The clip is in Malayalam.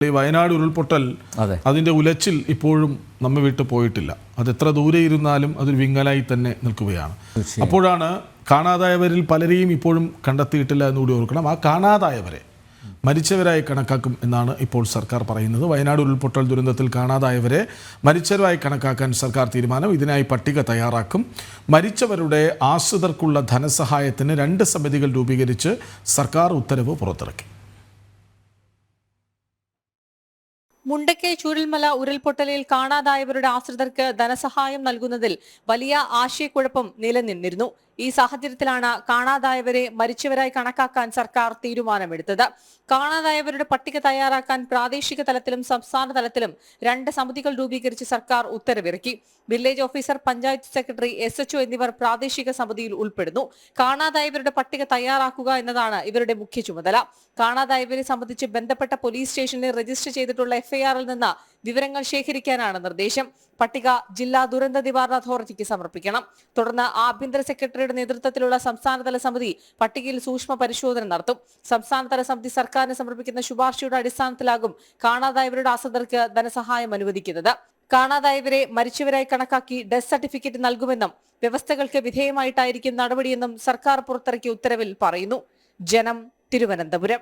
വയനാട് ഉരുൾപൊട്ടൽ അതിന്റെ ഉലച്ചിൽ ഇപ്പോഴും നമ്മെ വിട്ടു പോയിട്ടില്ല. അത് എത്ര ദൂരെ ഇരുന്നാലും അതൊരു വിങ്ങലായി തന്നെ നിൽക്കുകയാണ്. അപ്പോഴാണ് കാണാതായവരിൽ പലരെയും ഇപ്പോഴും കണ്ടെത്തിയിട്ടില്ല എന്നുകൂടി ഓർക്കണം. ആ കാണാതായവരെ മരിച്ചവരായി കണക്കാക്കും എന്നാണ് ഇപ്പോൾ സർക്കാർ പറയുന്നത്. വയനാട് ഉരുൾപൊട്ടൽ ദുരന്തത്തിൽ കാണാതായവരെ മരിച്ചവരായി കണക്കാക്കാൻ സർക്കാർ തീരുമാനം. ഇതിനായി പട്ടിക തയ്യാറാക്കും. മരിച്ചവരുടെ ആശ്രിതർക്കുള്ള ധനസഹായത്തിന് 2 സമിതികൾ രൂപീകരിച്ച് സർക്കാർ ഉത്തരവ് പുറത്തിറക്കി. മുണ്ടക്കൈ ചൂരൽമല ഉരുൾപൊട്ടലിൽ കാണാതായവരുടെ ആശ്രിതർക്ക് ധനസഹായം നൽകുന്നതിൽ വലിയ ആശയക്കുഴപ്പം നിലനിന്നിരുന്നു. ഈ സാഹചര്യത്തിലാണ് കാണാതായവരെ മരിച്ചവരായി കണക്കാക്കാൻ സർക്കാർ തീരുമാനമെടുത്തത്. കാണാതായവരുടെ പട്ടിക തയ്യാറാക്കാൻ പ്രാദേശിക തലത്തിലും സംസ്ഥാന തലത്തിലും 2 സമിതികൾ രൂപീകരിച്ച് സർക്കാർ ഉത്തരവിറക്കി. Village officer, panchayat secretary, SHO എന്നിവർ പ്രാദേശിക സമിതിയിൽ ഉൾപ്പെടുന്നു. കാണാതായവരുടെ പട്ടിക തയ്യാറാക്കുക എന്നതാണ് ഇവരുടെ മുഖ്യ ചുമതല. കാണാതായവരെ സംബന്ധിച്ച് ബന്ധപ്പെട്ട പോലീസ് സ്റ്റേഷനിൽ രജിസ്റ്റർ ചെയ്തിട്ടുള്ള FIRൽ നിന്ന് വിവരങ്ങൾ ശേഖരിക്കാനാണ് നിർദ്ദേശം. പട്ടിക ജില്ലാ ദുരന്ത നിവാരണ അതോറിറ്റിക്ക് സമർപ്പിക്കണം. തുടർന്ന് ആഭ്യന്തര സെക്രട്ടറിയുടെ നേതൃത്വത്തിലുള്ള സംസ്ഥാനതല സമിതി പട്ടികയിൽ സൂക്ഷ്മ പരിശോധന നടത്തും. സംസ്ഥാനതല സമിതി സർക്കാരിന് സമർപ്പിക്കുന്ന ശുപാർശയുടെ അടിസ്ഥാനത്തിലാകും കാണാതായവരുടെ ആശ്രിതർക്ക് ധനസഹായം അനുവദിക്കുന്നത്. കാണാതായവരെ മരിച്ചവരായി കണക്കാക്കി ഡെത്ത് സർട്ടിഫിക്കറ്റ് നൽകുമെന്നും വ്യവസ്ഥകൾക്ക് വിധേയമായിട്ടായിരിക്കും നടപടിയെന്നും സർക്കാർ പുറത്തിറക്കിയ ഉത്തരവിൽ പറയുന്നു. ജനം, തിരുവനന്തപുരം.